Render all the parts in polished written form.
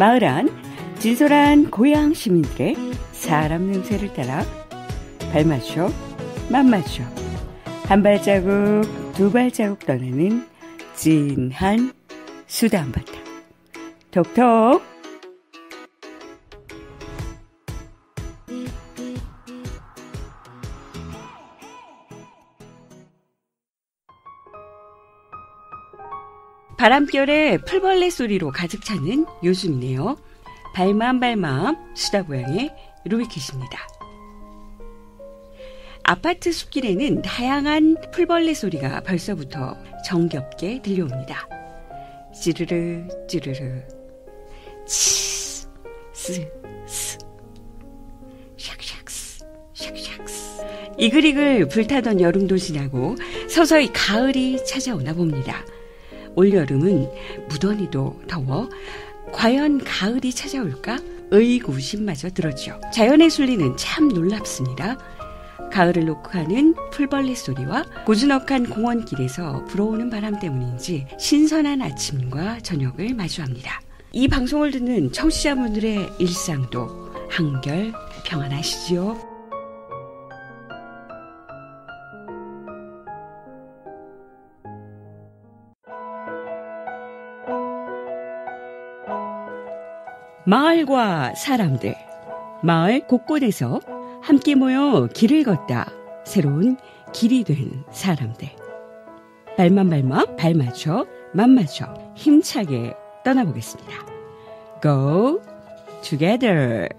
마을 안 진솔한 고향 시민들의 사람 냄새를 따라 발맞춰 맛맞춰 한 발자국 두 발자국 떠나는 진한 수다 한바탕 톡톡. 바람결에 풀벌레 소리로 가득 차는 요즘이네요. 발맘 수다 고양의 루비캣입니다. 아파트 숲길에는 다양한 풀벌레 소리가 벌써부터 정겹게 들려옵니다. 찌르르 찌르르 치 스 스 샥샥스 샥샥스. 이글이글 불타던 여름도 지나고 서서히 가을이 찾아오나 봅니다. 올여름은 무더니도 더워 과연 가을이 찾아올까 의구심마저 들었죠. 자연의 순리는 참 놀랍습니다. 가을을 놓고 하는 풀벌레 소리와 고즈넉한 공원길에서 불어오는 바람 때문인지 신선한 아침과 저녁을 마주합니다. 이 방송을 듣는 청취자분들의 일상도 한결 평안하시지요? 마을과 사람들, 마을 곳곳에서 함께 모여 길을 걷다 새로운 길이 된 사람들. 발만 발맞춰 맘맞춰 힘차게 떠나보겠습니다. Go together.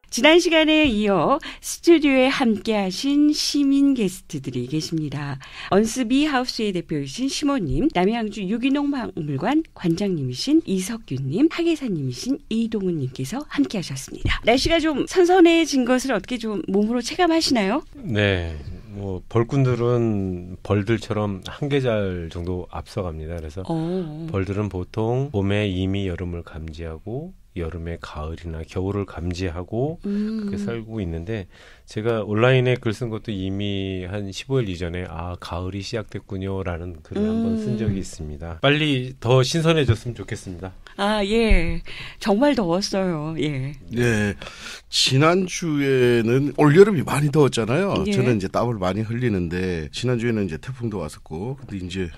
지난 시간에 이어 스튜디오에 함께하신 시민 게스트들이 계십니다. 언스비 하우스의 대표이신 시모님, 남양주 유기농 박물관 관장님이신 이석규님, 학예사님이신 이동훈님께서 함께하셨습니다. 날씨가 좀 선선해진 것을 어떻게 좀 몸으로 체감하시나요? 네, 뭐 벌꾼들은 벌들처럼 한 계절 정도 앞서갑니다. 그래서 벌들은 보통 봄에 이미 여름을 감지하고 여름에 가을이나 겨울을 감지하고 그렇게 살고 있는데, 제가 온라인에 글 쓴 것도 이미 한 15일 이전에 가을이 시작됐군요 라는 글을 한번 쓴 적이 있습니다. 빨리 더 신선해졌으면 좋겠습니다. 예. 정말 더웠어요. 예. 네. 지난주에는 올여름이 많이 더웠잖아요. 예. 저는 이제 땀을 많이 흘리는데, 지난주에는 이제 태풍도 왔었고, 근데 이제,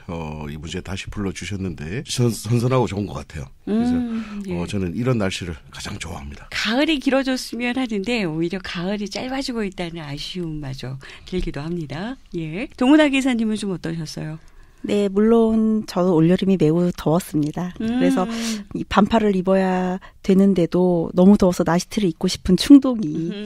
이번 주에 다시 불러주셨는데, 선선하고 좋은 것 같아요. 그래서, 예. 저는 이런 날씨를 가장 좋아합니다. 가을이 길어졌으면 하는데, 오히려 가을이 짧아지고 있다는 아쉬움마저 들기도 합니다. 예. 동훈아 기사님은 좀 어떠셨어요? 네, 물론 저는 올여름이 매우 더웠습니다. 그래서 이 반팔을 입어야 되는데도 너무 더워서 나시티를 입고 싶은 충동이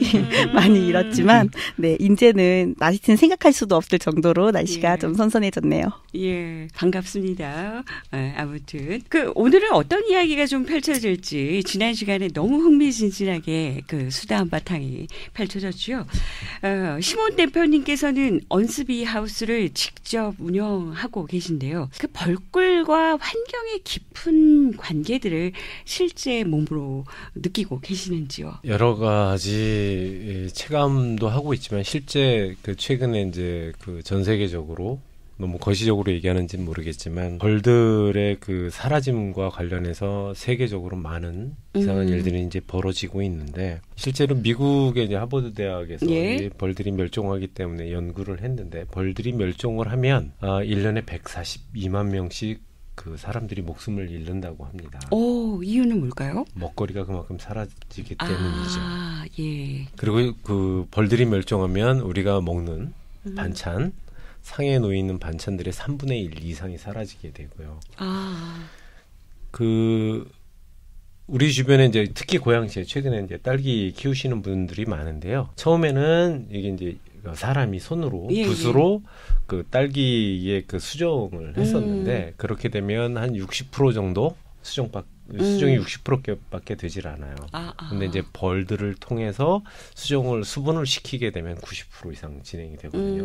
많이 일었지만, 네, 이제는 나시티는 생각할 수도 없을 정도로 날씨가 좀 선선해졌네요. 예, 반갑습니다. 아무튼 오늘은 어떤 이야기가 좀 펼쳐질지 지난 시간에 너무 흥미진진하게 수다 한바탕이 펼쳐졌죠. 시몬 대표님께서는 언스비 하우스를 직접 운영하고 계신데요. 그 벌꿀과 환경의 깊은 관계들을 실제 몸으로 느끼고 계시는지요? 여러 가지 체감도 하고 있지만, 실제 최근에 이제 전 세계적으로 너무 거시적으로 얘기하는지는 모르겠지만, 벌들의 사라짐과 관련해서 세계적으로 많은 이상한 일들이 이제 벌어지고 있는데, 실제로 미국의 이제 하버드 대학에서 이 벌들이 멸종하기 때문에 연구를 했는데, 벌들이 멸종을 하면 1년에 142만 명씩 사람들이 목숨을 잃는다고 합니다. 이유는 뭘까요? 먹거리가 그만큼 사라지기 때문이죠. 예. 그리고 벌들이 멸종하면 우리가 먹는 반찬, 상에 놓이는 반찬들의 3분의 1 이상이 사라지게 되고요. 우리 주변에 이제 특히 고양시에 최근에 이제 딸기 키우시는 분들이 많은데요. 처음에는 이게 이제 사람이 손으로 붓으로 딸기의 수정을 했었는데, 그렇게 되면 한 60% 정도 수정이 60%밖에 되질 않아요. 근데 이제 벌들을 통해서 수분을 시키게 되면 90% 이상 진행이 되거든요.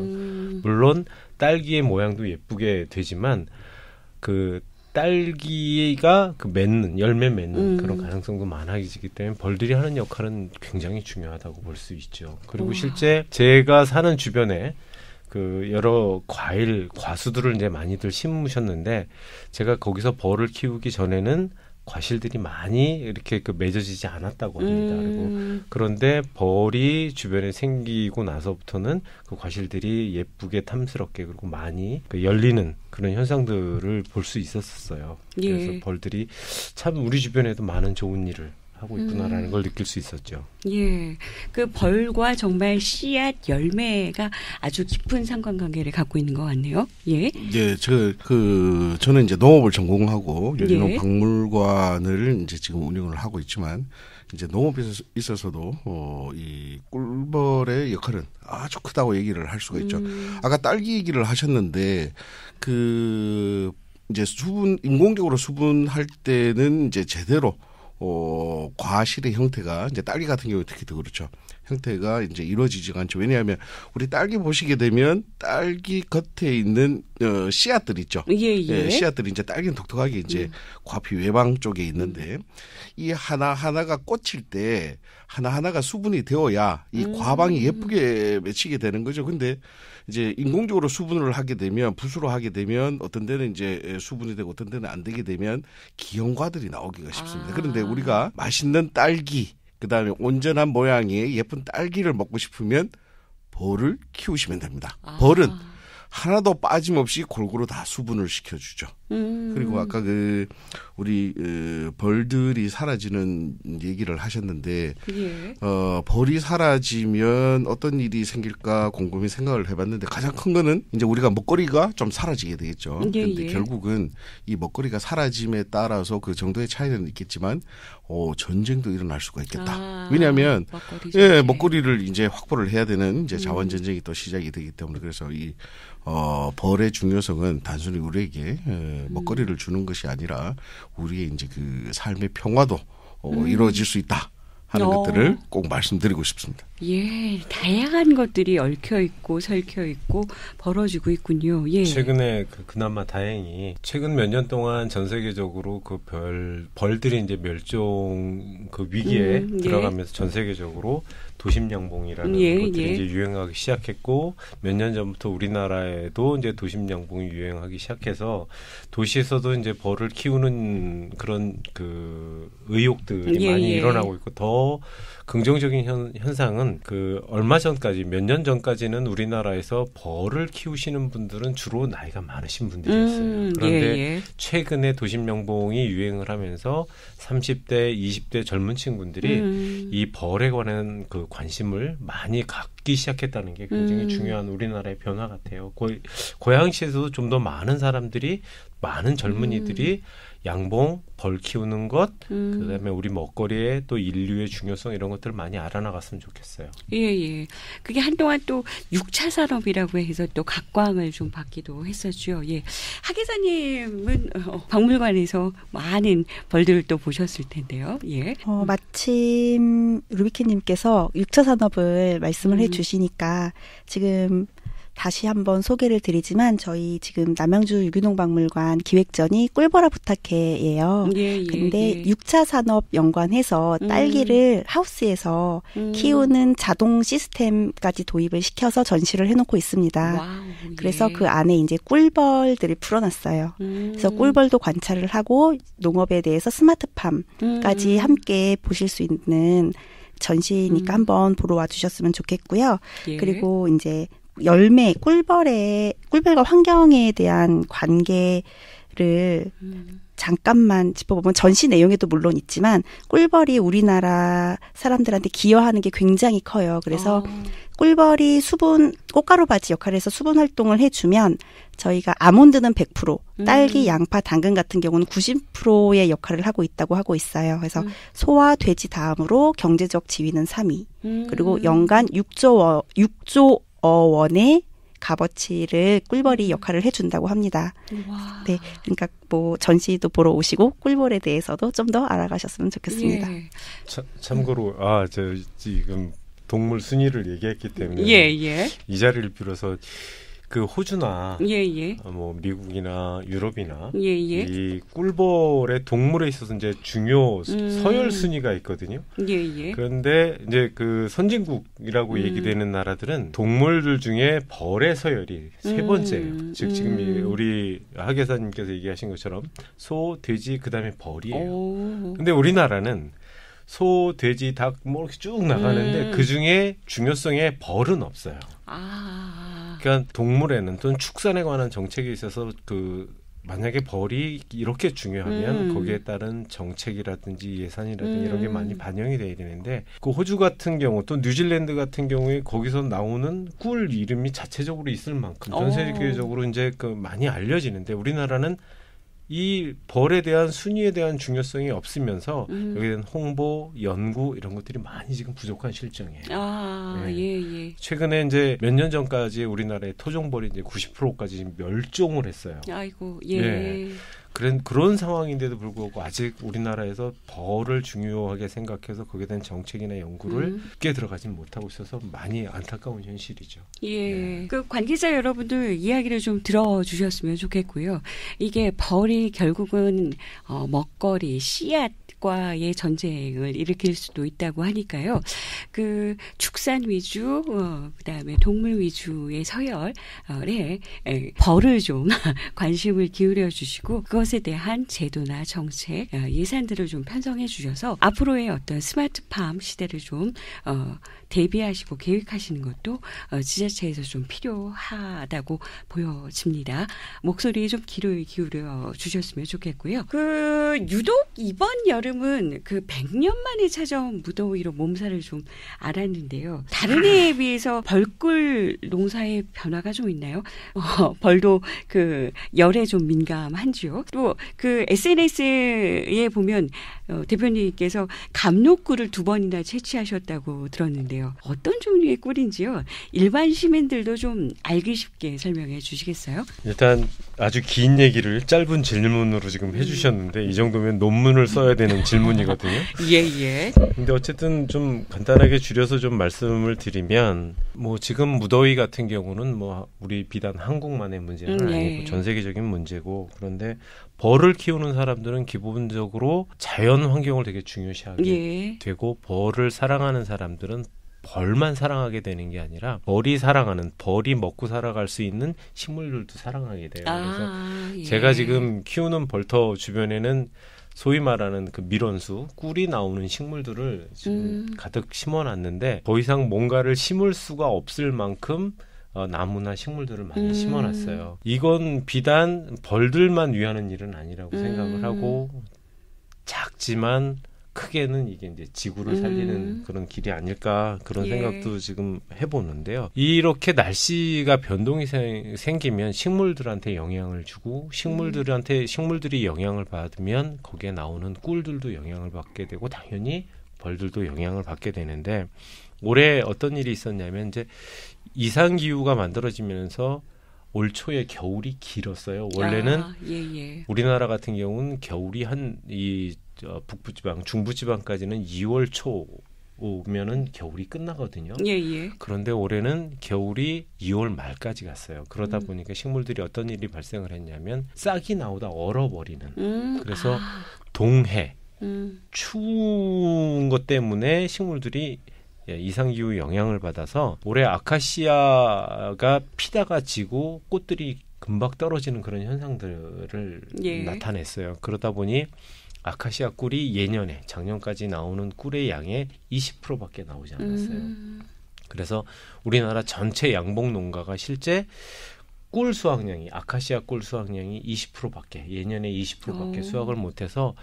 물론 딸기의 모양도 예쁘게 되지만 딸기가 열매 맺는 그런 가능성도 많아지기 때문에 벌들이 하는 역할은 굉장히 중요하다고 볼 수 있죠. 그리고 실제 제가 사는 주변에 그 여러 과수들을 이제 많이들 심으셨는데 제가 거기서 벌을 키우기 전에는 과실들이 많이 이렇게 그 맺어지지 않았다고 합니다. 그리고 그런데 벌이 주변에 생기고 나서부터는 그 과실들이 예쁘게 탐스럽게 그리고 많이 그 열리는 그런 현상들을 볼 수 있었어요. 예. 그래서 벌들이 참 우리 주변에도 많은 좋은 일을 하고 있구나라는 걸 느낄 수 있었죠. 예. 그 벌과 정말 씨앗 열매가 아주 깊은 상관관계를 갖고 있는 것 같네요. 예. 예, 저는 이제 농업을 전공하고 유기농 예. 박물관을 이제 지금 운영을 하고 있지만 이제 농업에 있어서도 이 꿀벌의 역할은 아주 크다고 얘기를 할 수가 있죠. 아까 딸기 얘기를 하셨는데 그 이제 인공적으로 수분할 때는 이제 제대로 과실의 형태가 이제 딸기 같은 경우에 특히 더 그렇죠. 형태가 이제 이루어지지가 않죠. 왜냐하면 우리 딸기 보시게 되면 딸기 겉에 있는 씨앗들 있죠. 예. 씨앗들이 이제 딸기는 독특하게 이제 과피 외방 쪽에 있는데 이 하나하나가 꽂힐 때 하나하나가 수분이 되어야 이 과방이 예쁘게 맺히게 되는 거죠. 근데 이제 인공적으로 수분을 하게 되면 붓으로 하게 되면 어떤 데는 이제 수분이 되고 어떤 데는 안 되게 되면 기형과들이 나오기가 쉽습니다. 그런데 우리가 맛있는 딸기 그다음에 온전한 모양의 예쁜 딸기를 먹고 싶으면 벌을 키우시면 됩니다. 벌은 하나도 빠짐없이 골고루 다 수분을 시켜주죠. 그리고 아까 우리 벌들이 사라지는 얘기를 하셨는데 예. 벌이 사라지면 어떤 일이 생길까 곰곰이 생각을 해봤는데 가장 큰 거는 이제 우리가 먹거리가 좀 사라지게 되겠죠. 그런데 결국은 이 먹거리가 사라짐에 따라서 그 정도의 차이는 있겠지만 전쟁도 일어날 수가 있겠다. 왜냐하면 먹거리를 이제 확보를 해야 되는 이제 자원 전쟁이 또 시작이 되기 때문에 그래서 이 벌의 중요성은 단순히 우리에게 먹거리를 주는 것이 아니라 우리의 이제 그 삶의 평화도 이루어질 수 있다 하는 것들을 꼭 말씀드리고 싶습니다. 예, 다양한 것들이 얽혀 있고 설켜 있고 벌어지고 있군요. 예. 최근에 그나마 다행히 최근 몇 년 동안 전 세계적으로 그 벌들이 이제 멸종 그 위기에 들어가면서 전 세계적으로 도심양봉이라는 것들이 이제 유행하기 시작했고 몇 년 전부터 우리나라에도 이제 도심양봉이 유행하기 시작해서 도시에서도 이제 벌을 키우는 그런 그 의욕들이 많이 일어나고 있고 더 긍정적인 현상은 그 얼마 전까지 몇 년 전까지는 우리나라에서 벌을 키우시는 분들은 주로 나이가 많으신 분들이었어요. 그런데 최근에 도심양봉이 유행을 하면서 30대, 20대 젊은 친구들이 이 벌에 관한 그 관심을 많이 갖기 시작했다는 게 굉장히 중요한 우리나라의 변화 같아요. 고양시에서도 좀 더 많은 사람들이 많은 젊은이들이 양봉, 벌 키우는 것, 그다음에 우리 먹거리의 또 인류의 중요성 이런 것들을 많이 알아나갔으면 좋겠어요. 예. 그게 한동안 또 6차 산업이라고 해서 또 각광을 좀 받기도 했었죠. 예. 하 기자님은 박물관에서 많은 벌들을 또 보셨을 텐데요. 예. 마침 루비키님께서 6차 산업을 말씀을 해주시니까 지금 다시 한번 소개를 드리지만 저희 지금 남양주 유기농 박물관 기획전이 꿀벌아 부탁해예요. 근데 6차 산업 연관해서 딸기를 하우스에서 키우는 자동 시스템까지 도입을 시켜서 전시를 해놓고 있습니다. 그래서 그 안에 이제 꿀벌들을 풀어놨어요. 그래서 꿀벌도 관찰을 하고 농업에 대해서 스마트팜까지 함께 보실 수 있는 전시니까 한번 보러 와주셨으면 좋겠고요. 그리고 이제 열매, 꿀벌과 환경에 대한 관계를 잠깐만 짚어보면 전시 내용에도 물론 있지만 꿀벌이 우리나라 사람들한테 기여하는 게 굉장히 커요. 그래서 꿀벌이 꽃가루 바지 역할을 해서 수분 활동을 해주면 저희가 아몬드는 100%, 딸기, 양파, 당근 같은 경우는 90%의 역할을 하고 있다고 하고 있어요. 그래서 소와 돼지 다음으로 경제적 지위는 3위. 그리고 연간 6조 원의 값어치를 꿀벌이 역할을 해준다고 합니다. 네, 그러니까 뭐 전시도 보러 오시고 꿀벌에 대해서도 좀 더 알아가셨으면 좋겠습니다. 참고로 저 지금 동물 순위를 얘기했기 때문에 이 자리를 빌어서 그 호주나 예. 뭐 미국이나 유럽이나 예. 이 꿀벌의 동물에 있어서 이제 중요 서열 순위가 있거든요. 예. 그런데 이제 그 선진국이라고 얘기되는 나라들은 동물들 중에 벌의 서열이 세 번째예요. 즉 지금 우리 하계사님께서 얘기하신 것처럼 소, 돼지 그다음에 벌이에요. 근데 우리나라는 소, 돼지, 닭 뭐 이렇게 쭉 나가는데 그 중에 중요성에 벌은 없어요. 그러니까 동물에는 또는 축산에 관한 정책에 있어서 그 만약에 벌이 이렇게 중요하면 거기에 따른 정책이라든지 예산이라든지 이런 게 많이 반영이 돼야 되는데 그 호주 같은 경우 또 뉴질랜드 같은 경우에 거기서 나오는 꿀 이름이 자체적으로 있을 만큼 전 세계적으로 이제 그 많이 알려지는데 우리나라는 이 벌에 대한 순위에 대한 중요성이 없으면서 여기에 대한 홍보, 연구 이런 것들이 많이 지금 부족한 실정이에요. 예. 최근에 이제 몇 년 전까지 우리나라의 토종벌이 이제 90%까지 멸종을 했어요. 아이고, 예. 그런 상황인데도 불구하고 아직 우리나라에서 벌을 중요하게 생각해서 거기에 대한 정책이나 연구를 깊게 들어가진 못하고 있어서 많이 안타까운 현실이죠. 예. 그 관계자 여러분들 이야기를 좀 들어주셨으면 좋겠고요. 이게 벌이 결국은 먹거리, 씨앗과의 전쟁을 일으킬 수도 있다고 하니까요. 그 축산 위주, 그다음에 동물 위주의 서열에 벌을 좀 관심을 기울여 주시고 그것에 대한 제도나 정책, 예산들을 좀 편성해 주셔서 앞으로의 어떤 스마트팜 시대를 좀 대비하시고 계획하시는 것도 지자체에서 좀 필요하다고 보여집니다. 목소리에 좀 귀를 기울여 주셨으면 좋겠고요. 그 유독 이번 여름은 그 100년 만에 찾아온 무더위로 몸살을 좀 앓았는데요. 다른 해에 비해서 벌꿀 농사의 변화가 좀 있나요? 벌도 그 열에 좀 민감한지요. 또 그 SNS에 보면 대표님께서 감로꿀을 2번이나 채취하셨다고 들었는데요. 어떤 종류의 꿀인지요? 일반 시민들도 좀 알기 쉽게 설명해 주시겠어요? 일단 아주 긴 얘기를 짧은 질문으로 지금 해주셨는데 이 정도면 논문을 써야 되는 질문이거든요. 예. 근데 어쨌든 좀 간단하게 줄여서 좀 말씀을 드리면 뭐 지금 무더위 같은 경우는 뭐 우리 비단 한국만의 문제는 아니고 전 세계적인 문제고 그런데 벌을 키우는 사람들은 기본적으로 자연 환경을 되게 중요시하게 되고 벌을 사랑하는 사람들은 벌만 사랑하게 되는 게 아니라 벌이 먹고 살아갈 수 있는 식물들도 사랑하게 돼요. 그래서 제가 지금 키우는 벌터 주변에는 소위 말하는 그 밀원수, 꿀이 나오는 식물들을 지금 가득 심어놨는데 더 이상 뭔가를 심을 수가 없을 만큼 나무나 식물들을 많이 심어놨어요. 이건 비단 벌들만 위하는 일은 아니라고 생각을 하고 작지만 크게는 이게 이제 지구를 살리는 그런 길이 아닐까 그런 생각도 지금 해보는데요. 이렇게 날씨가 변동이 생기면 식물들한테 영향을 주고 식물들이 영향을 받으면 거기에 나오는 꿀들도 영향을 받게 되고 당연히 벌들도 영향을 받게 되는데 올해 어떤 일이 있었냐면 이제 이상기후가 만들어지면서 올 초에 겨울이 길었어요. 원래는 우리나라 같은 경우는 겨울이 북부지방, 중부지방까지는 2월 초 오면은 겨울이 끝나거든요. 그런데 올해는 겨울이 2월 말까지 갔어요. 그러다 보니까 식물들이 어떤 일이 발생을 했냐면 싹이 나오다 얼어버리는. 그래서 동해, 추운 것 때문에 식물들이 이상기후 영향을 받아서 올해 아카시아가 피다가 지고 꽃들이 금방 떨어지는 그런 현상들을 나타냈어요. 그러다 보니 아카시아 꿀이 작년까지 나오는 꿀의 양의 20%밖에 나오지 않았어요. 그래서 우리나라 전체 양봉 농가가 실제 꿀 수확량이 아카시아 꿀 수확량이 20%밖에 예년에 20%밖에 수확을 못해서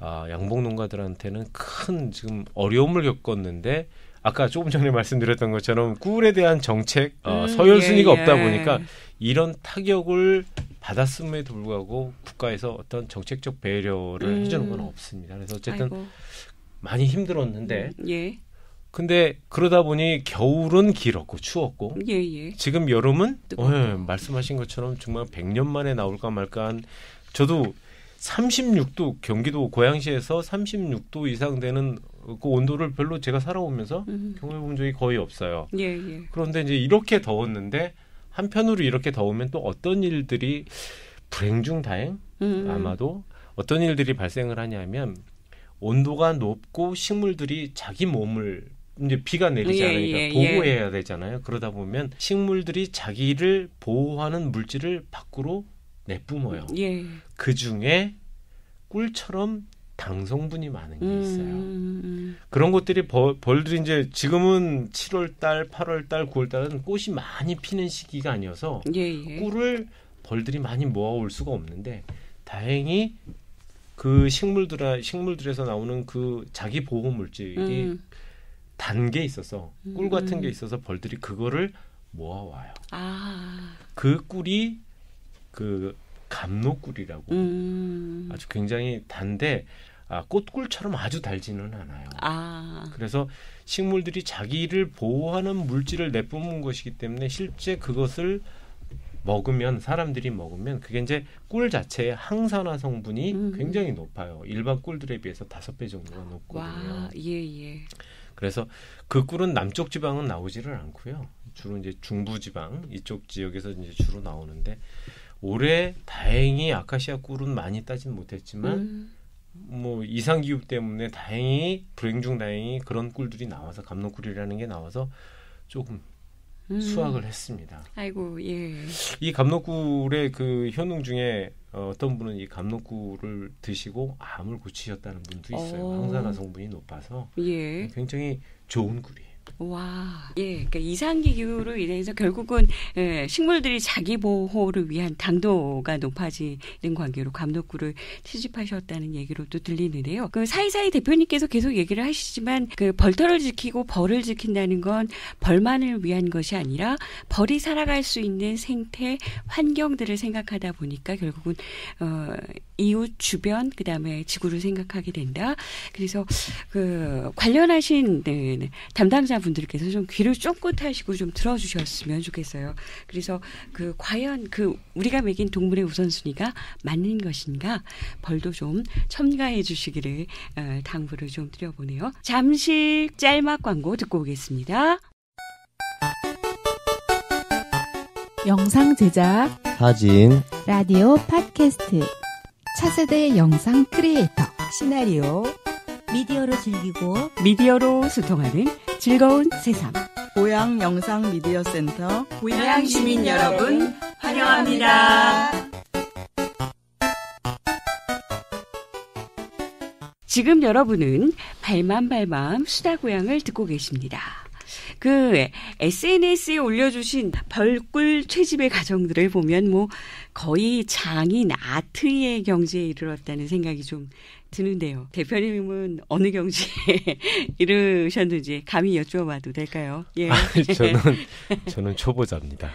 양봉 농가들한테는 큰 지금 어려움을 겪었는데 아까 조금 전에 말씀드렸던 것처럼 꿀에 대한 정책 서열 순위가 없다 보니까 이런 타격을 받았음에도 불구하고 국가에서 어떤 정책적 배려를 해주는 건 없습니다. 그래서 어쨌든 많이 힘들었는데 근데 그러다 보니 겨울은 길었고 추웠고 지금 여름은 말씀하신 것처럼 정말 100년 만에 나올까 말까한 저도 36도 경기도 고양시에서 36도 이상 되는 그 온도를 별로 제가 살아오면서 경험해 본 적이 거의 없어요. 그런데 이제 이렇게 더웠는데 한편으로 이렇게 더우면 또 어떤 일들이 불행 중 다행 아마도 어떤 일들이 발생을 하냐면 온도가 높고 식물들이 자기 몸을 이제 비가 내리지 않으니까 보호해야 되잖아요. 그러다 보면 식물들이 자기를 보호하는 물질을 밖으로 내뿜어요. 그 중에 꿀처럼 당 성분이 많은 게 있어요. 그런 것들이 벌들이 이제 지금은 7월달, 8월달, 9월달은 꽃이 많이 피는 시기가 아니어서 꿀을 벌들이 많이 모아올 수가 없는데 다행히 그 식물들에서 나오는 그 자기 보호 물질이 단 게 있어서 꿀 같은 게 있어서 벌들이 그거를 모아와요. 그 꿀이 그 감로꿀이라고 아주 굉장히 단데 꽃꿀처럼 아주 달지는 않아요. 그래서 식물들이 자기를 보호하는 물질을 내뿜은 것이기 때문에 실제 그것을 먹으면 사람들이 먹으면 그게 이제 꿀 자체의 항산화 성분이 굉장히 높아요. 일반 꿀들에 비해서 5배 정도가 높거든요. 그래서 그 꿀은 남쪽 지방은 나오지를 않고요. 주로 이제 중부 지방 이쪽 지역에서 이제 주로 나오는데 올해 다행히 아카시아 꿀은 많이 따진 못했지만 뭐 이상 기후 때문에 다행히 불행 중 다행히 그런 꿀들이 나와서 감로꿀이라는 게 나와서 조금 수확을 했습니다. 아이고 이 감로꿀의 그 효능 중에 어떤 분은 이 감로꿀을 드시고 암을 고치셨다는 분도 있어요. 항산화 성분이 높아서 굉장히 좋은 꿀이에요. 그러니까 이상기후로 인해서 결국은 식물들이 자기 보호를 위한 당도가 높아지는 관계로 감로꿀을 채집하셨다는 얘기로 또 들리는데요. 그 사이사이 대표님께서 계속 얘기를 하시지만 그 벌터를 지키고 벌을 지킨다는 건 벌만을 위한 것이 아니라 벌이 살아갈 수 있는 생태 환경들을 생각하다 보니까 결국은 이웃 주변 그다음에 지구를 생각하게 된다. 그래서 그 관련하신 담당자 분들께서 좀 귀를 쫑긋하시고 좀 들어주셨으면 좋겠어요. 그래서 그 과연 그 우리가 먹인 동물의 우선순위가 맞는 것인가 벌도 좀 첨가해 주시기를 당부를 좀 드려보네요. 잠시 짤막 광고 듣고 오겠습니다. 영상 제작, 사진, 라디오 팟캐스트, 차세대 영상 크리에이터, 시나리오, 미디어로 즐기고 미디어로 소통하는 즐거운 세상. 고양 영상 미디어 센터 고양 시민 여러분 환영합니다. 지금 여러분은 발맘발맘 수다고양을 듣고 계십니다. 그 SNS에 올려주신 벌꿀 채집의 과정들을 보면 뭐 거의 장인 아트의 경지에 이르렀다는 생각이 좀 드는데요. 대표님은 어느 경지에 이르셨는지 감히 여쭈어봐도 될까요? 저는 초보자입니다.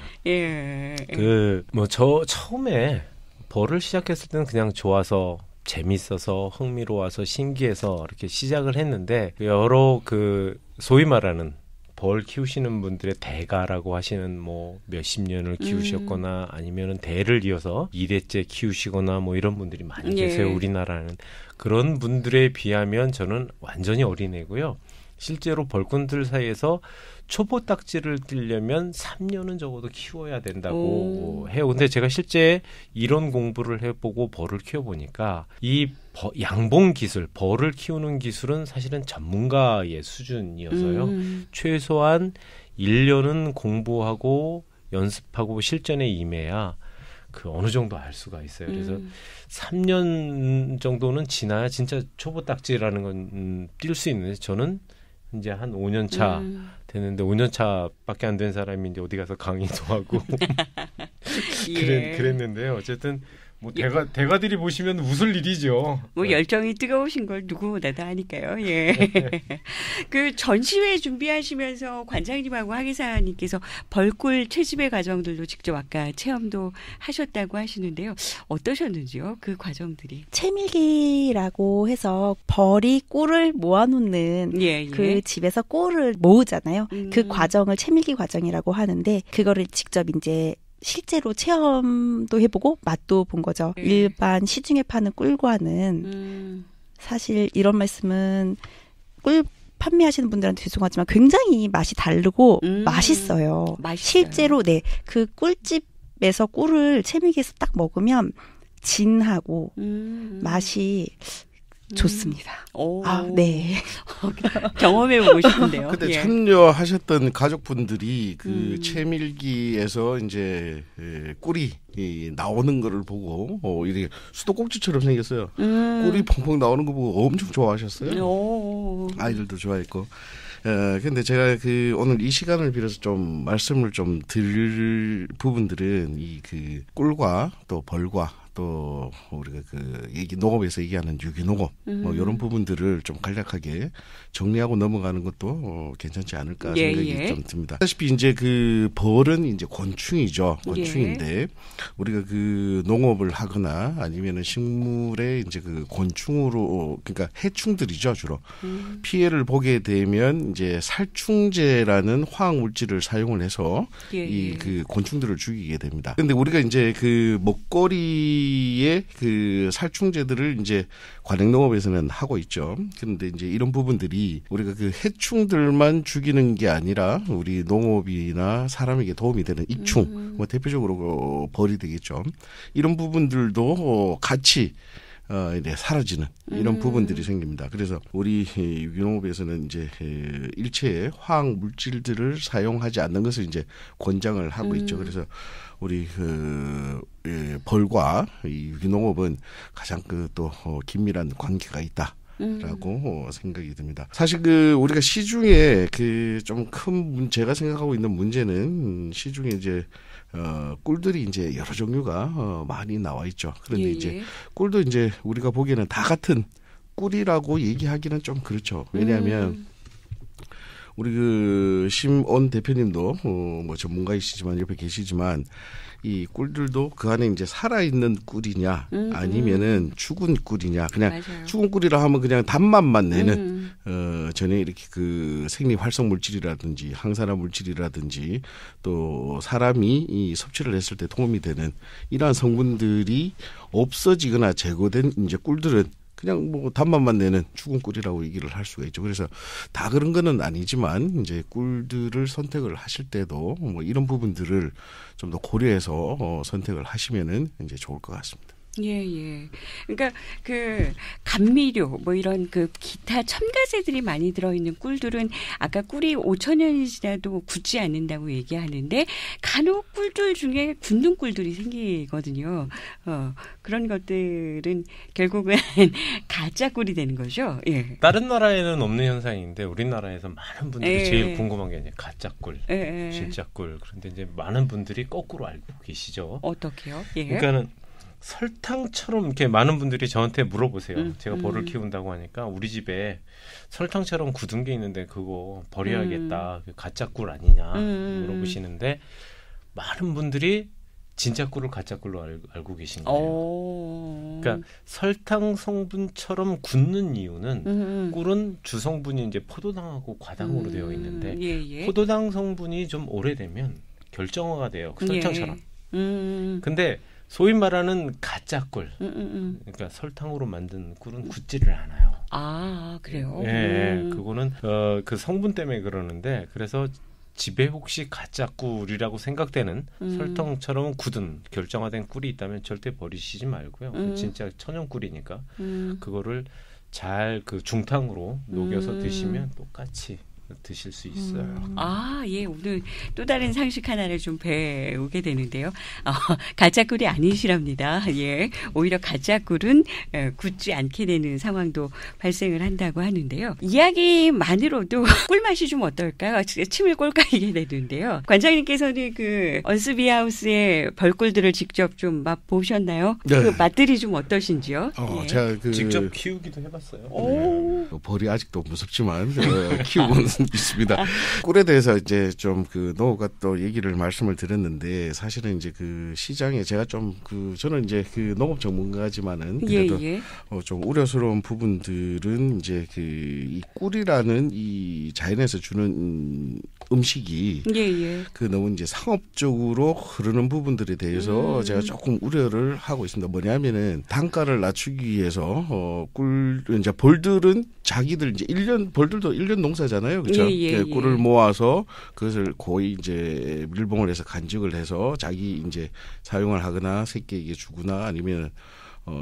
저 처음에 벌을 시작했을 때는 그냥 좋아서 재밌어서 흥미로워서 신기해서 이렇게 시작을 했는데 여러 그 소위 말하는 벌 키우시는 분들의 대가라고 하시는 뭐 몇십 년을 키우셨거나 아니면은 대를 이어서 2대째 키우시거나 뭐 이런 분들이 많이 계세요. 우리나라는. 그런 분들에 비하면 저는 완전히 어린애고요. 실제로 벌꾼들 사이에서 초보 딱지를 띄려면 3년은 적어도 키워야 된다고 해요. 근데 제가 실제 이런 공부를 해보고 벌을 키워보니까 이 양봉 기술, 벌을 키우는 기술은 사실은 전문가의 수준이어서요. 최소한 1년은 공부하고 연습하고 실전에 임해야 그 어느 정도 알 수가 있어요. 그래서 3년 정도는 지나야 진짜 초보 딱지라는 건 뛸 수 있는데 저는 이제 한 5년 차 되는데 5년 차밖에 안 된 사람이 이제 어디 가서 강의도 하고 그랬는데요. 어쨌든 뭐 대가들이 보시면 웃을 일이죠. 뭐 열정이 뜨거우신 걸 누구보다 다 아니까요. 그 전시회 준비하시면서 관장님하고 하기사님께서 벌꿀 채집의 과정들도 직접 아까 체험도 하셨다고 하시는데요. 어떠셨는지요? 그 과정들이. 채밀기라고 해서 벌이 꿀을 모아놓는 그 집에서 꿀을 모으잖아요. 그 과정을 채밀기 과정이라고 하는데 그거를 직접 이제 실제로 체험도 해보고 맛도 본 거죠. 일반 시중에 파는 꿀과는 사실 이런 말씀은 판매하시는 분들한테 죄송하지만 굉장히 맛이 다르고 맛있어요. 실제로 네, 그 꿀집에서 꿀을 채밀기에서 딱 먹으면 진하고 맛이 좋습니다. 네. 경험해보고 싶은데요. 근데 예. 참여하셨던 가족분들이 그 채밀기에서 이제 꿀이 나오는 거를 보고 이렇게 수도꼭지처럼 생겼어요. 꿀이 펑펑 나오는 거 보고 엄청 좋아하셨어요. 아이들도 좋아했고. 근데 제가 오늘 이 시간을 빌어서 좀 말씀을 좀 드릴 부분들은 이 그 꿀과 또 벌과 또 우리가 농업에서 얘기하는 유기농업 뭐 이런 부분들을 좀 간략하게 정리하고 넘어가는 것도 괜찮지 않을까 생각이 좀 듭니다. 아시다시피 이제 그 벌은 이제 곤충이죠. 곤충인데 우리가 그 농업을 하거나 아니면은 식물에 이제 그 곤충으로 그러니까 해충들이죠 주로 피해를 보게 되면 이제 살충제라는 화학 물질을 사용을 해서 이 그 곤충들을 죽이게 됩니다. 근데 우리가 이제 그 먹거리의 그 살충제들을 이제 관행농업에서는 하고 있죠. 그런데 이제 이런 부분들이 우리가 그 해충들만 죽이는 게 아니라 우리 농업이나 사람에게 도움이 되는 익충, 뭐 대표적으로 벌이 되겠죠. 이런 부분들도 같이 이제 사라지는 이런 부분들이 생깁니다. 그래서 우리 유기농업에서는 이제 일체의 화학 물질들을 사용하지 않는 것을 이제 권장을 하고 있죠. 그래서 우리 벌과 이 유기농업은 가장 또 긴밀한 관계가 있다. 라고 생각이 듭니다. 사실 우리가 시중에 좀 큰 제가 생각하고 있는 문제는 시중에 이제 꿀들이 이제 여러 종류가 많이 나와 있죠. 그런데 이제 꿀도 이제 우리가 보기에는 다 같은 꿀이라고 얘기하기는 좀 그렇죠. 왜냐하면 우리 심온 대표님도 뭐 전문가이시지만 옆에 계시지만 이 꿀들도 그 안에 이제 살아있는 꿀이냐 아니면은 죽은 꿀이냐 그냥 맞아요. 죽은 꿀이라 하면 그냥 단맛만 내는 전혀 이렇게 그 생리 활성 물질이라든지 항산화 물질이라든지 또 사람이 이 섭취를 했을 때 도움이 되는 이러한 성분들이 없어지거나 제거된 이제 꿀들은 그냥 뭐 단맛만 내는 죽은 꿀이라고 얘기를 할 수가 있죠. 그래서 다 그런 거는 아니지만 이제 꿀들을 선택을 하실 때도 뭐 이런 부분들을 좀 더 고려해서 선택을 하시면은 이제 좋을 것 같습니다. 예. 그러니까 그 감미료 뭐 이런 그 기타 첨가제들이 많이 들어있는 꿀들은 아까 꿀이 5,000년이 지나도 굳지 않는다고 얘기하는데 간혹 꿀들 중에 굳는 꿀들이 생기거든요. 그런 것들은 결국은 가짜 꿀이 되는 거죠. 예. 다른 나라에는 없는 현상인데 우리나라에서 많은 분들이 제일 궁금한 게 이제 가짜 꿀, 진짜 꿀. 그런데 이제 많은 분들이 거꾸로 알고 계시죠. 어떻게요? 예. 그러니까는 설탕처럼 이렇게 많은 분들이 저한테 물어보세요. 제가 벌을 키운다고 하니까 우리 집에 설탕처럼 굳은 게 있는데 그거 버려야겠다. 가짜 꿀 아니냐 물어보시는데 많은 분들이 진짜 꿀을 가짜 꿀로 알고 계신 거예요. 그러니까 설탕 성분처럼 굳는 이유는 꿀은 주성분이 이제 포도당하고 과당으로 되어 있는데 포도당 성분이 좀 오래되면 결정화가 돼요. 설탕처럼. 근데 소위 말하는 가짜 꿀, 그러니까 설탕으로 만든 꿀은 굳지를 않아요. 아, 그래요? 네, 그거는 그 성분 때문에 그러는데 그래서 집에 혹시 가짜 꿀이라고 생각되는 설탕처럼 굳은 결정화된 꿀이 있다면 절대 버리시지 말고요. 진짜 천연 꿀이니까 그거를 잘 그 중탕으로 녹여서 드시면 똑같이 드실 수 있어요. 아, 예. 오늘 또 다른 상식 하나를 좀 배우게 되는데요. 가짜 꿀이 아니시랍니다. 예. 오히려 가짜 꿀은 굳지 않게 되는 상황도 발생을 한다고 하는데요. 이야기만으로도 꿀맛이 좀 어떨까요? 침을 꼴깍이게 되는데요. 관장님께서는 그 언스비하우스의 벌꿀들을 직접 좀 맛보셨나요? 네. 그 맛들이 좀 어떠신지요? 예. 제가 직접 키우기도 해봤어요. 벌이 아직도 무섭지만 키우고는 있습니다. 꿀에 대해서 이제 좀 그 노가 또 얘기를 말씀을 드렸는데 사실은 이제 그 시장에 제가 좀 저는 이제 그 농업 전문가지만은 그래도 좀 우려스러운 부분들은 이제 이 꿀이라는 이 자연에서 주는 음식이 그 너무 이제 상업적으로 흐르는 부분들에 대해서 제가 조금 우려를 하고 있습니다. 뭐냐면은 단가를 낮추기 위해서 꿀 이제 벌들은 자기들 이제 벌들도 1년 농사잖아요. 그렇죠? 꿀을 모아서 그것을 거의 이제 밀봉을 해서 간직을 해서 자기 이제 사용을 하거나 새끼에게 주거나 아니면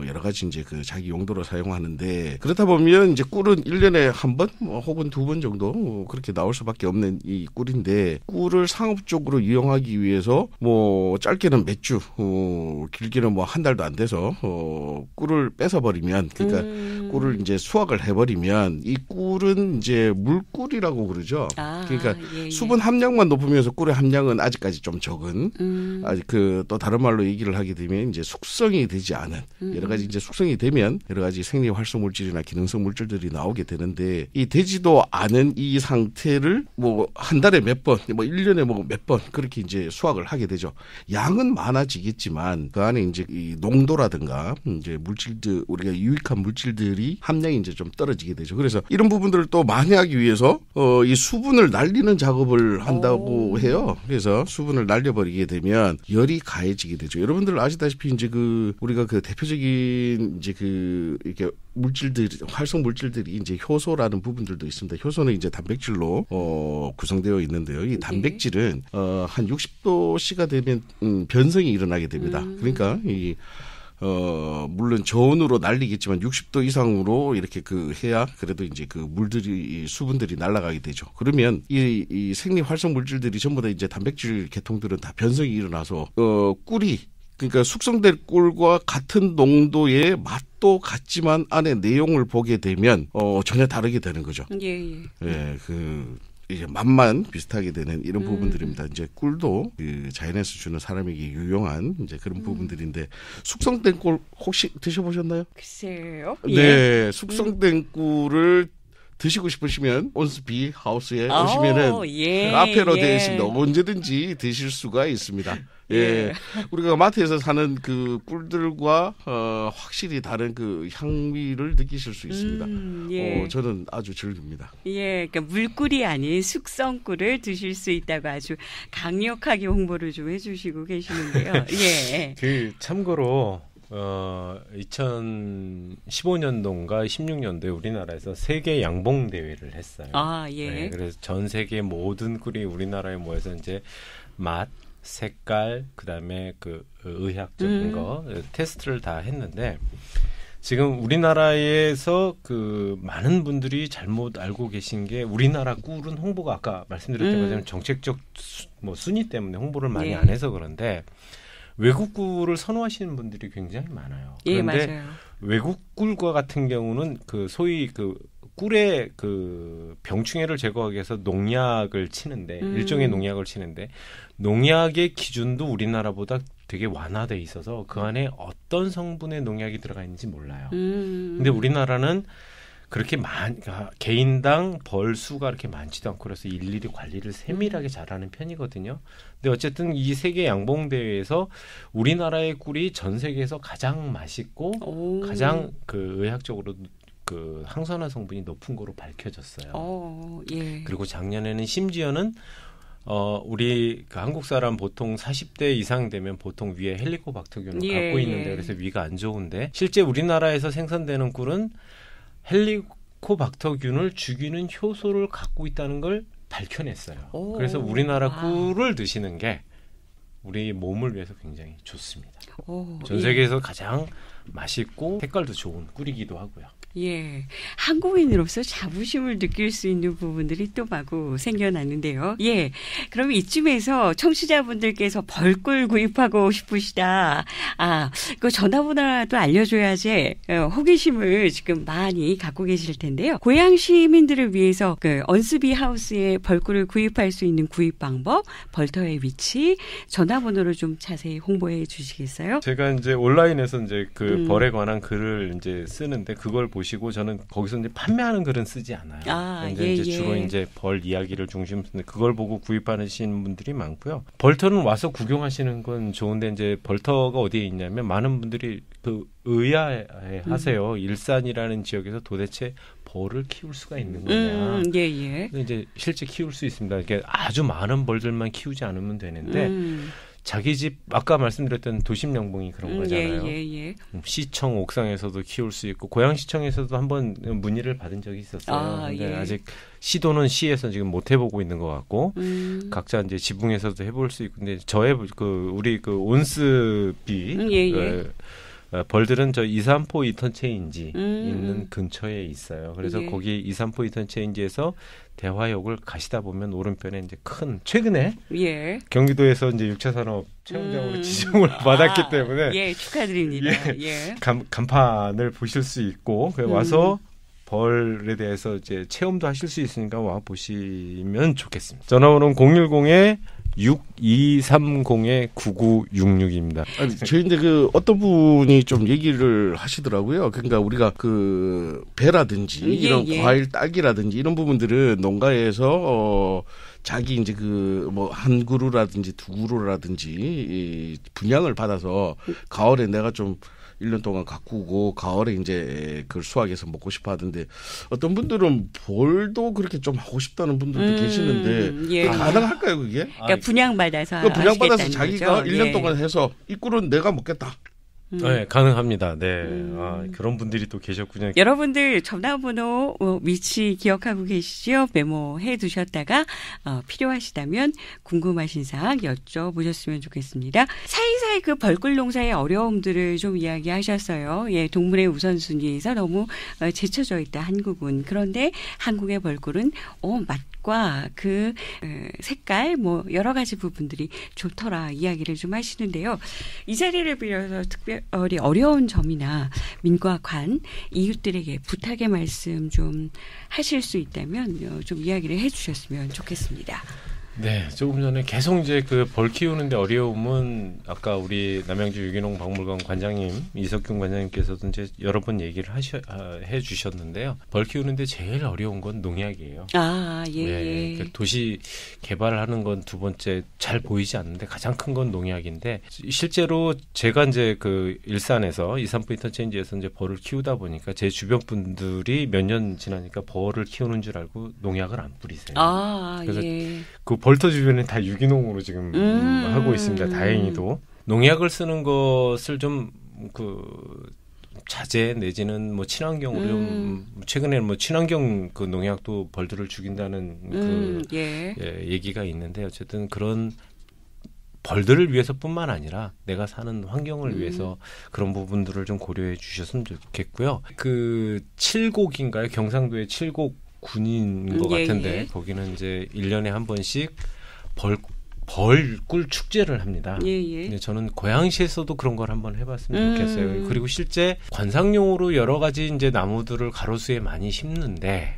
여러 가지 이제 그 자기 용도로 사용하는데 그렇다 보면 이제 꿀은 1년에 한 번 혹은 2번 정도 그렇게 나올 수밖에 없는 이 꿀인데 꿀을 상업적으로 이용하기 위해서 뭐 짧게는 몇 주, 길게는 뭐 한 달도 안 돼서 꿀을 뺏어버리면 그러니까 꿀을 이제 수확을 해버리면 이 꿀은 이제 물꿀이라고 그러죠. 그러니까 수분 함량만 높으면서 꿀의 함량은 아직까지 좀 적은 아직 그 또 다른 말로 얘기를 하게 되면 이제 숙성이 되지 않은 여러 가지 이제 숙성이 되면 여러 가지 생리 활성 물질이나 기능성 물질들이 나오게 되는데 이 되지도 않은 이 상태를 뭐 한 달에 몇 번, 뭐 1년에 뭐 몇 번 그렇게 이제 수확을 하게 되죠. 양은 많아지겠지만 그 안에 이제 이 농도라든가 이제 물질들 우리가 유익한 물질들이 함량이 이제 좀 떨어지게 되죠. 그래서 이런 부분들을 또 만회하기 위해서 이 수분을 날리는 작업을 한다고 해요. 그래서 수분을 날려버리게 되면 열이 가해지게 되죠. 여러분들 아시다시피 이제 그 우리가 그 대표적인 이제 그 이렇게 물질들 활성 물질들이 이제 효소라는 부분들도 있습니다. 효소는 이제 단백질로 구성되어 있는데요. 이 단백질은 한 60도씨가 되면 변성이 일어나게 됩니다. 그러니까 이 물론 저온으로 날리겠지만 60도 이상으로 이렇게 그 해야 그래도 이제 그 물들이 수분들이 날아가게 되죠. 그러면 이 생리 활성 물질들이 전부 다 이제 단백질 계통들은 다 변성이 일어나서 꿀이 그러니까 숙성된 꿀과 같은 농도의 맛도 같지만 안에 내용을 보게 되면 전혀 다르게 되는 거죠. 그 이제 맛만 비슷하게 되는 이런 부분들입니다. 이제 꿀도 그 자연에서 주는 사람에게 유용한 이제 그런 부분들인데 숙성된 꿀 혹시 드셔보셨나요? 글쎄요. 네, 숙성된 꿀을 드시고 싶으시면 온스비 하우스에 오시면은 카페로 되어 있습니다. 언제든지 드실 수가 있습니다. 예. 우리가 마트에서 사는 그 꿀들과 확실히 다른 그 향미를 느끼실 수 있습니다. 저는 아주 즐깁니다. 그러니까 물꿀이 아닌 숙성꿀을 드실 수 있다고 아주 강력하게 홍보를 좀 해주시고 계시는데요. 그 참고로 2015년도인가 16년도에 우리나라에서 세계 양봉 대회를 했어요. 네, 그래서 전 세계 모든 꿀이 우리나라에 모여서 이제 맛, 색깔, 그다음에 그 의학적인 거 테스트를 다 했는데 지금 우리나라에서 그 많은 분들이 잘못 알고 계신 게 우리나라 꿀은 홍보가 아까 말씀드렸던 것처럼 정책적 순위 때문에 홍보를 많이 안 해서 그런데 외국 꿀을 선호하시는 분들이 굉장히 많아요. 그런데 맞아요. 외국 꿀과 같은 경우는 그 소위 그 꿀의 그 병충해를 제거하기 위해서 농약을 치는데 일종의 농약을 치는데 농약의 기준도 우리나라보다 되게 완화돼 있어서 그 안에 어떤 성분의 농약이 들어가 있는지 몰라요. 근데 우리나라는 그렇게 개인당 벌 수가 그렇게 많지도 않고 그래서 일일이 관리를 세밀하게 잘하는 편이거든요. 근데 어쨌든 이 세계 양봉 대회에서 우리나라의 꿀이 전 세계에서 가장 맛있고 가장 그 의학적으로 그 항산화 성분이 높은 거로 밝혀졌어요. 그리고 작년에는 심지어는 우리 그 한국 사람 보통 40대 이상 되면 보통 위에 헬리코박터균을 갖고 있는데 그래서 위가 안 좋은데 실제 우리나라에서 생산되는 꿀은 헬리코박터균을 죽이는 효소를 갖고 있다는 걸 밝혀냈어요. 그래서 우리나라 꿀을 드시는 게 우리 몸을 위해서 굉장히 좋습니다. 전 세계에서 가장 맛있고 색깔도 좋은 꿀이기도 하고요. 한국인으로서 자부심을 느낄 수 있는 부분들이 또 마구 생겨나는데요. 그럼 이쯤에서 청취자분들께서 벌꿀 구입하고 싶으시다. 그 전화번호도 알려줘야지 호기심을 지금 많이 갖고 계실 텐데요. 고향 시민들을 위해서 그 언스비 하우스에 벌꿀을 구입할 수 있는 구입 방법, 벌터의 위치, 전화번호를 좀 자세히 홍보해 주시겠어요? 제가 이제 온라인에서 이제 그 벌에 관한 글을 이제 쓰는데 그걸 보시면 보시고 저는 거기서 이제 판매하는 글은 쓰지 않아요. 이제 주로 이제 벌 이야기를 중심으로 그걸 보고 구입하시는 분들이 많고요. 벌터는 와서 구경하시는 건 좋은데 이제 벌터가 어디에 있냐면 많은 분들이 그 의아해하세요. 일산이라는 지역에서 도대체 벌을 키울 수가 있는 거냐. 근데 이제 실제 키울 수 있습니다. 이게 아주 많은 벌들만 키우지 않으면 되는데 자기 집 아까 말씀드렸던 도심양봉이 그런 거잖아요. 시청 옥상에서도 키울 수 있고 고양시청에서도 한번 문의를 받은 적이 있었어요. 근데 아직 시도는 시에서 지금 못 해보고 있는 것 같고 각자 이제 지붕에서도 해볼 수 있고 근데 저의 우리 온스비 벌들은 저 이산포 인터체인지 있는 근처에 있어요. 그래서 거기 이산포 인터체인지에서 대화역을 가시다 보면 오른편에 이제 큰 최근에 경기도에서 이제 6차 산업 채용장으로 지정을 받았기 때문에 축하드립니다. 간판을 보실 수 있고 와서 벌에 대해서 이제 체험도 하실 수 있으니까 와 보시면 좋겠습니다. 전화번호는 010-6230-9966입니다. 아니, 저희인데 어떤 분이 좀 얘기를 하시더라고요. 그러니까 우리가 그 배라든지 이런 과일 딸기라든지 이런 부분들은 농가에서 자기 이제 한 그루라든지 두 그루라든지 분양을 받아서 가을에 내가 좀 1년 동안 가꾸고 가을에 이제 그걸 수확해서 먹고 싶어 하던데 어떤 분들은 벌도 그렇게 좀 하고 싶다는 분들도 계시는데 가능할까요 그게? 그러니까 분양받아서 분양받아서 자기가 1년 동안 해서 이 꿀은 내가 먹겠다. 네, 가능합니다. 네. 그런 분들이 또 계셨군요. 여러분들 전화번호 위치 기억하고 계시죠? 메모해 두셨다가 필요하시다면 궁금하신 사항 여쭤보셨으면 좋겠습니다. 사이사이 그 벌꿀 농사의 어려움들을 좀 이야기하셨어요. 동물의 우선순위에서 너무 제쳐져 있다 한국은. 그런데 한국의 벌꿀은 맛과 그 색깔 여러 가지 부분들이 좋더라 이야기를 좀 하시는데요. 이 자리를 빌어서 특별히 어려운 점이나 민과 관 이웃들에게 부탁의 말씀 좀 하실 수 있다면 좀 이야기를 해주셨으면 좋겠습니다. 네, 조금 전에 계속 이제 그 벌 키우는데 어려움은 아까 우리 남양주 유기농 박물관 관장님 이석균 관장님께서도 이제 여러 번 얘기를 해주셨는데요. 벌 키우는데 제일 어려운 건 농약이에요. 그 도시 개발을 하는 건 두 번째 잘 보이지 않는데 가장 큰 건 농약인데 실제로 제가 이제 그 일산에서 이산포 인터체인지에서 이제 벌을 키우다 보니까 제 주변 분들이 몇 년 지나니까 벌을 키우는 줄 알고 농약을 안 뿌리세요. 그래서 그 벌터 주변에 다 유기농으로 지금 하고 있습니다. 다행히도 농약을 쓰는 것을 좀 자제 내지는 친환경으로 좀 최근에 친환경 그 농약도 벌들을 죽인다는 얘기가 있는데 어쨌든 그런 벌들을 위해서뿐만 아니라 내가 사는 환경을 위해서 그런 부분들을 좀 고려해 주셨으면 좋겠고요. 그 칠곡인가요? 경상도의 칠곡 군인 것 같은데 거기는 이제 1년에 한 번씩 벌꿀 축제를 합니다. 근데 저는 고양시에서도 그런 걸 한번 해봤으면 좋겠어요. 그리고 실제 관상용으로 여러 가지 이제 나무들을 가로수에 많이 심는데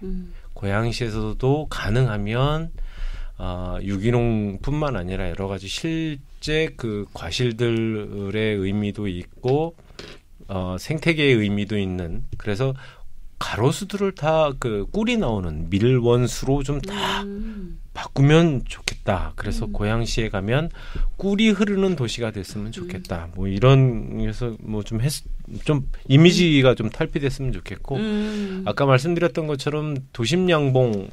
고양시에서도 가능하면 유기농뿐만 아니라 여러 가지 실제 그 과실들의 의미도 있고 생태계의 의미도 있는 그래서 가로수들을 다 그 꿀이 나오는 밀원수로 좀 다 바꾸면 좋겠다. 그래서 고양시에 가면 꿀이 흐르는 도시가 됐으면 좋겠다. 이런 해서 좀 이미지가 좀 탈피됐으면 좋겠고 아까 말씀드렸던 것처럼 도심양봉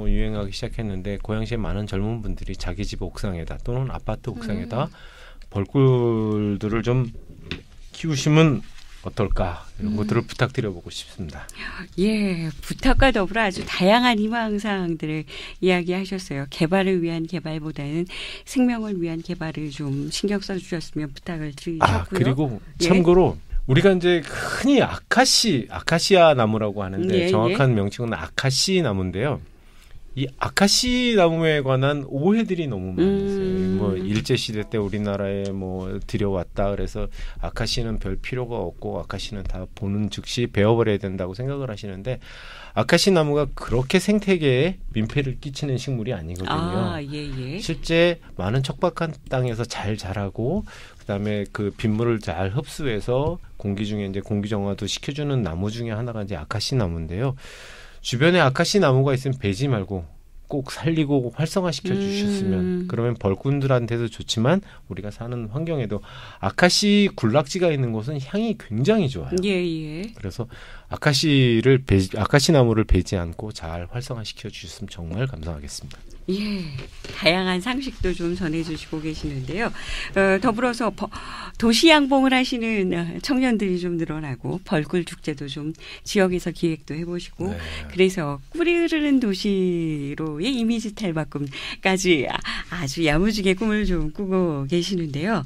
유행하기 시작했는데 고양시에 많은 젊은 분들이 자기 집 옥상에다 또는 아파트 옥상에다 벌꿀들을 좀 키우시면 어떨까 이런 것들을 부탁드려보고 싶습니다. 부탁과 더불어 아주 다양한 희망사항들을 이야기하셨어요. 개발을 위한 개발보다는 생명을 위한 개발을 좀 신경 써주셨으면 부탁을 드리고요. 그리고 참고로 우리가 이제 흔히 아카시아 나무라고 하는데 정확한 명칭은 아카시 나무인데요. 이 아카시 나무에 관한 오해들이 너무 많았어요. 뭐 일제 시대 때 우리나라에 뭐 들여왔다 그래서 아카시는 별 필요가 없고 아카시는 다 보는 즉시 베어버려야 된다고 생각을 하시는데 아카시 나무가 그렇게 생태계에 민폐를 끼치는 식물이 아니거든요. 아, 예. 실제 많은 척박한 땅에서 잘 자라고 그다음에 그 빗물을 잘 흡수해서 공기 중에 이제 공기 정화도 시켜주는 나무 중에 하나가 이제 아카시 나무인데요. 주변에 아카시 나무가 있으면 베지 말고 꼭 살리고 활성화시켜 주셨으면 그러면 벌꾼들한테도 좋지만 우리가 사는 환경에도 아카시 군락지가 있는 곳은 향이 굉장히 좋아요. 예. 그래서 아카시 나무를 베지 않고 잘 활성화시켜 주셨으면 정말 감사하겠습니다. 예, 다양한 상식도 좀 전해주시고 계시는데요. 더불어서 도시 양봉을 하시는 청년들이 좀 늘어나고 벌꿀 축제도 좀 지역에서 기획도 해보시고 네. 그래서 꿀이 흐르는 도시로의 이미지 탈바꿈까지 아주 야무지게 꿈을 좀 꾸고 계시는데요.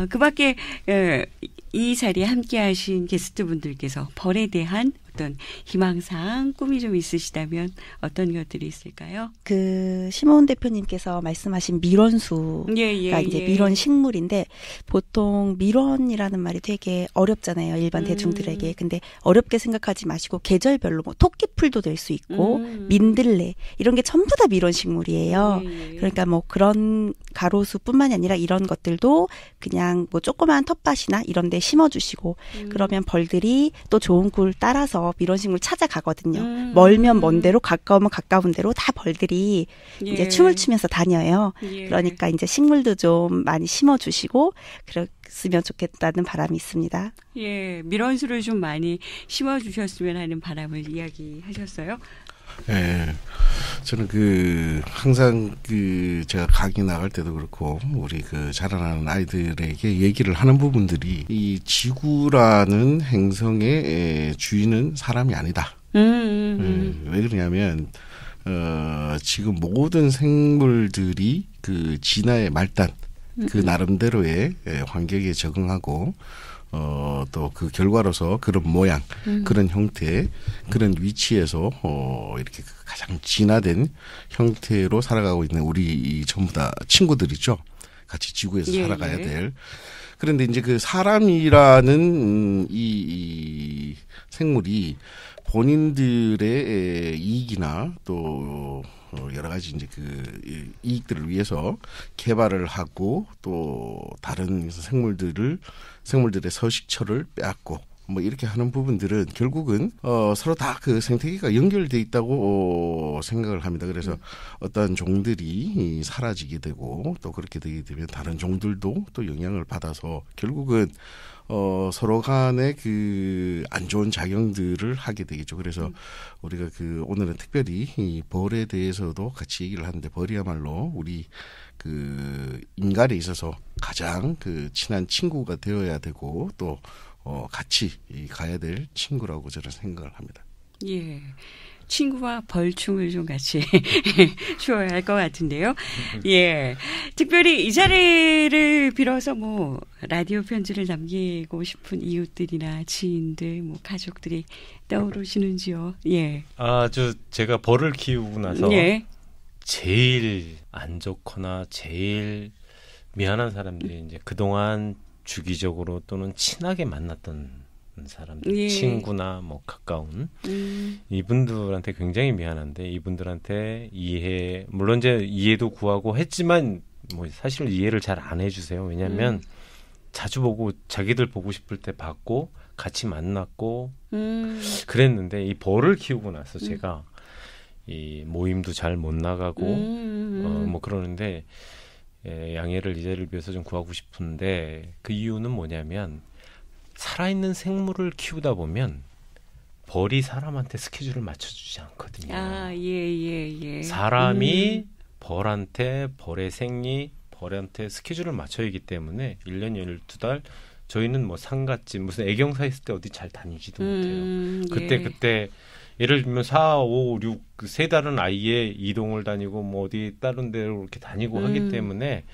그밖에 이 자리에 함께하신 게스트분들께서 벌에 대한 어떤 희망사항, 꿈이 좀 있으시다면 어떤 것들이 있을까요? 그 심호은 대표님께서 말씀하신 밀원수가 이제 밀원 식물인데 보통 밀원이라는 말이 되게 어렵잖아요. 일반 대중들에게. 근데 어렵게 생각하지 마시고 계절별로 뭐 토끼풀도 될 수 있고 민들레 이런 게 전부 다 밀원 식물이에요. 그러니까 뭐 그런 가로수뿐만이 아니라 이런 것들도 그냥 뭐 조그마한 텃밭이나 이런 데 심어주시고 그러면 벌들이 또 좋은 꿀 따라서 밀원식물 찾아가거든요. 멀면 먼 데로 가까우면 가까운 데로 다 벌들이 이제 춤을 추면서 다녀요. 그러니까 이제 식물도 좀 많이 심어주시고 그랬으면 좋겠다는 바람이 있습니다. 예, 밀원수를 좀 많이 심어주셨으면 하는 바람을 이야기하셨어요. 예, 저는 항상 제가 강의 나갈 때도 그렇고 우리 자라나는 아이들에게 얘기를 하는 부분들이 이 지구라는 행성의 주인은 사람이 아니다. 왜 그러냐면 지금 모든 생물들이 진화의 말단 그 나름대로의 환경에 적응하고 또 그 결과로서 그런 모양, 그런 형태, 그런 위치에서 이렇게 가장 진화된 형태로 살아가고 있는 우리 전부 다 친구들이죠. 같이 지구에서 살아가야 될. 그런데 이제 사람이라는 이 생물이 본인들의 이익이나 또 여러 가지 이제 이익들을 위해서 개발을 하고 또 다른 생물들의 서식처를 빼앗고 뭐 이렇게 하는 부분들은 결국은 서로 다 생태계가 연결돼 있다고 생각을 합니다. 그래서 어떤 종들이 사라지게 되고 또 그렇게 되게 되면 다른 종들도 또 영향을 받아서 결국은 서로 간의 안 좋은 작용들을 하게 되겠죠. 그래서 우리가 오늘은 특별히 이 벌에 대해서도 같이 얘기를 하는데 벌이야말로 우리 인간에 있어서 가장 친한 친구가 되어야 되고 또 같이 가야 될 친구라고 저는 생각을 합니다. 예. 친구와 벌충을 좀 같이 주어야 할 것 같은데요. 예. 특별히 이 자리를 빌어서 라디오 편지를 남기고 싶은 이웃들이나 지인들, 가족들이 떠오르시는지요. 예. 제가 벌을 키우고 나서 제일 안 좋거나 제일 미안한 사람들이 이제 그동안 주기적으로 또는 친하게 만났던 사람들, 친구나 가까운 이분들한테 굉장히 미안한데 이분들한테 물론 이제 이해도 구하고 했지만 사실 이해를 잘 안 해주세요. 왜냐하면 자주 보고 자기들 보고 싶을 때 봤고 같이 만났고 그랬는데 이 벌을 키우고 나서 제가 이 모임도 잘 못 나가고 그러는데 양해를 이 자리를 비해서 좀 구하고 싶은데 그 이유는 뭐냐면 살아있는 생물을 키우다 보면 벌이 사람한테 스케줄을 맞춰주지 않거든요. 사람이 벌한테 벌의 생리, 벌한테 스케줄을 맞춰야 하기 때문에 1년 12달 저희는 상갓집 무슨 애경사 있을 때 어디 잘 다니지도 못해요. 그때 예를 들면 4, 5, 6 세 달은 아예 이동을 다니고 어디 다른 데로 이렇게 다니고 하기 때문에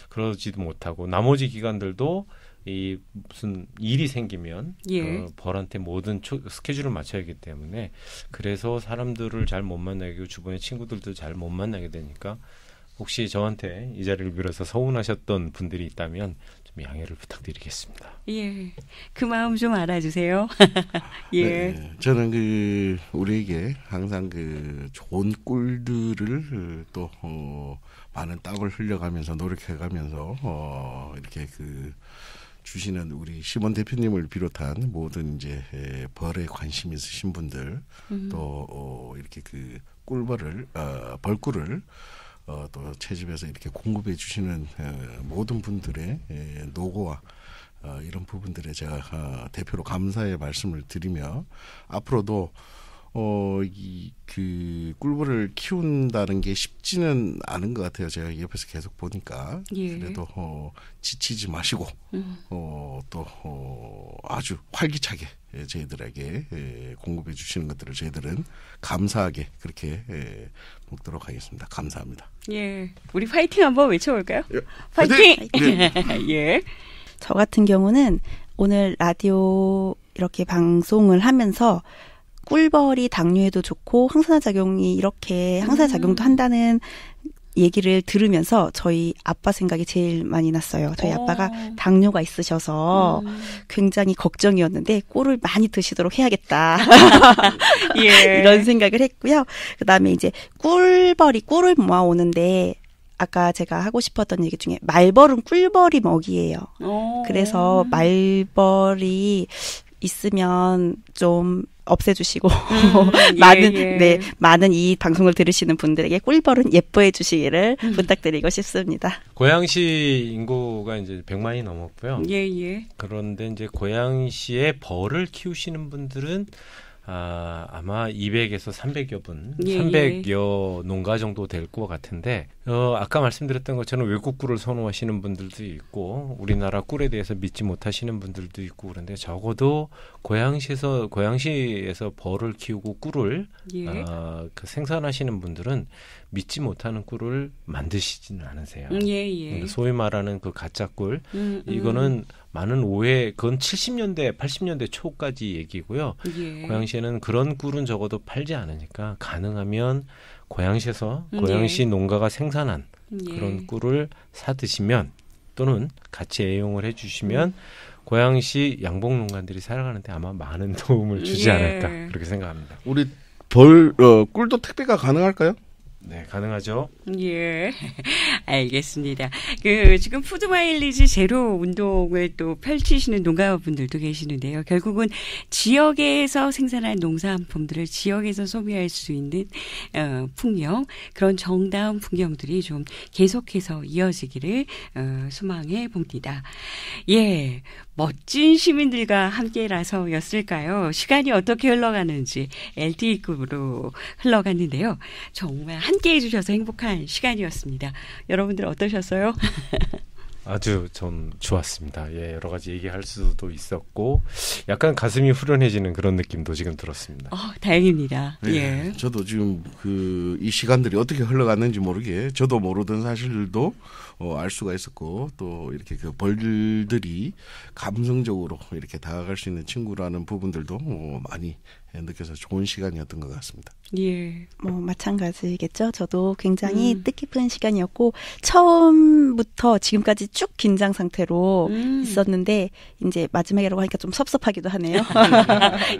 그러지도 못하고 나머지 기간들도 이 무슨 일이 생기면 예. 벌한테 모든 스케줄을 맞춰야 하기 때문에 그래서 사람들을 잘 못 만나게 하고 주변의 친구들도 잘 못 만나게 되니까 혹시 저한테 이 자리를 빌어서 서운하셨던 분들이 있다면 좀 양해를 부탁드리겠습니다. 예, 그 마음 좀 알아주세요. 예, 네, 저는 우리에게 항상 좋은 꿀들을 또 많은 땀을 흘려가면서 노력해가면서 이렇게 주시는 우리 시몬 대표님을 비롯한 모든 이제 벌에 관심 있으신 분들 또 이렇게 벌꿀을 또 채집해서 이렇게 공급해 주시는 모든 분들의 노고와 이런 부분들에 제가 대표로 감사의 말씀을 드리며 앞으로도 꿀벌을 키운다는 게 쉽지는 않은 것 같아요. 제가 옆에서 계속 보니까. 예. 그래도 지치지 마시고 또 아주 활기차게 저희들에게 공급해 주시는 것들을 저희들은 감사하게 그렇게 먹도록 하겠습니다. 감사합니다. 예, 우리 파이팅 한번 외쳐볼까요? 예. 파이팅! 네. 예. 저 같은 경우는 오늘 라디오 이렇게 방송을 하면서 꿀벌이 당뇨에도 좋고 항산화작용이 이렇게 항산화작용도 한다는 얘기를 들으면서 저희 아빠 생각이 제일 많이 났어요. 저희 아빠가 당뇨가 있으셔서 굉장히 걱정이었는데 꿀을 많이 드시도록 해야겠다. 예. 이런 생각을 했고요. 그다음에 이제 꿀벌이 꿀을 모아오는데 아까 제가 하고 싶었던 얘기 중에 말벌은 꿀벌이 먹이에요. 그래서 말벌이 있으면 좀 없애주시고 많은 이 방송을 들으시는 분들에게 꿀벌은 예뻐해 주시기를 부탁드리고 싶습니다. 고양시 인구가 이제 100만이 넘었고요. 예. 그런데 이제 고양시에 벌을 키우시는 분들은 아마 200에서 300여 분, 300여 농가 정도 될 것 같은데 아까 말씀드렸던 것처럼 외국 꿀을 선호하시는 분들도 있고 우리나라 꿀에 대해서 믿지 못하시는 분들도 있고 그런데 적어도 고양시에서 벌을 키우고 꿀을 생산하시는 분들은 믿지 못하는 꿀을 만드시지는 않으세요. 소위 말하는 가짜 꿀 이거는 많은 오해, 그건 70년대, 80년대 초까지 얘기고요. 고양시에는 그런 꿀은 적어도 팔지 않으니까 가능하면 고양시에서 고양시 농가가 생산한 그런 꿀을 사 드시면 또는 같이 애용을 해주시면 고양시 양봉 농가들이 살아가는데 아마 많은 도움을 주지 않을까 그렇게 생각합니다. 우리 꿀도 택배가 가능할까요? 네, 가능하죠. 예, 알겠습니다. 지금 푸드 마일리지 제로 운동을 또 펼치시는 농가분들도 계시는데요. 결국은 지역에서 생산한 농산품들을 지역에서 소비할 수 있는 풍경, 그런 정다운 풍경들이 좀 계속해서 이어지기를 소망해 봅니다. 예, 멋진 시민들과 함께라서였을까요? 시간이 어떻게 흘러가는지 LTE급으로 흘러갔는데요. 정말 함께해 주셔서 행복한 시간이었습니다. 여러분들 어떠셨어요? 아주 좀 좋았습니다. 예, 여러 가지 얘기할 수도 있었고 약간 가슴이 후련해지는 그런 느낌도 지금 들었습니다. 다행입니다. 예. 저도 지금 이 시간들이 어떻게 흘러갔는지 모르게 저도 모르던 사실들도 알 수가 있었고 또 이렇게 벌들이 감성적으로 이렇게 다가갈 수 있는 친구라는 부분들도 많이 느껴서 좋은 시간이었던 것 같습니다. 예. 마찬가지겠죠. 저도 굉장히 뜻깊은 시간이었고 처음부터 지금까지 쭉 긴장 상태로 있었는데 이제 마지막이라고 하니까 좀 섭섭하기도 하네요.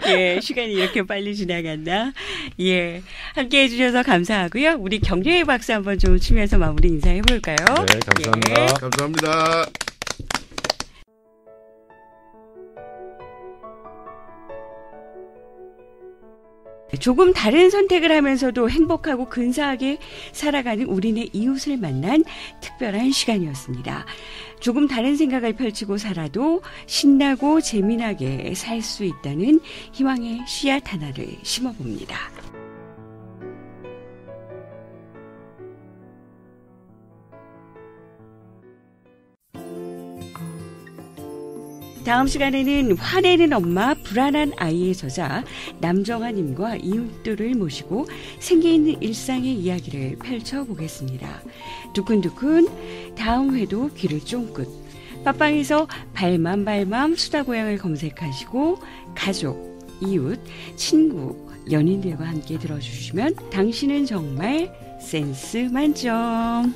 예, 시간이 이렇게 빨리 지나간다. 예, 함께해 주셔서 감사하고요. 우리 격려의 박수 한번 좀 치면서 마무리 인사해 볼까요? 네, 감사합니다. 예. 감사합니다. 조금 다른 선택을 하면서도 행복하고 근사하게 살아가는 우리네 이웃을 만난 특별한 시간이었습니다. 조금 다른 생각을 펼치고 살아도 신나고 재미나게 살 수 있다는 희망의 씨앗 하나를 심어봅니다. 다음 시간에는 화내는 엄마, 불안한 아이의 저자 남정아님과 이웃들을 모시고 생기있는 일상의 이야기를 펼쳐보겠습니다. 두근두근 다음 회도 귀를 쫑긋 팟빵에서 발맘 수다고양을 검색하시고 가족, 이웃, 친구, 연인들과 함께 들어주시면 당신은 정말 센스 만점.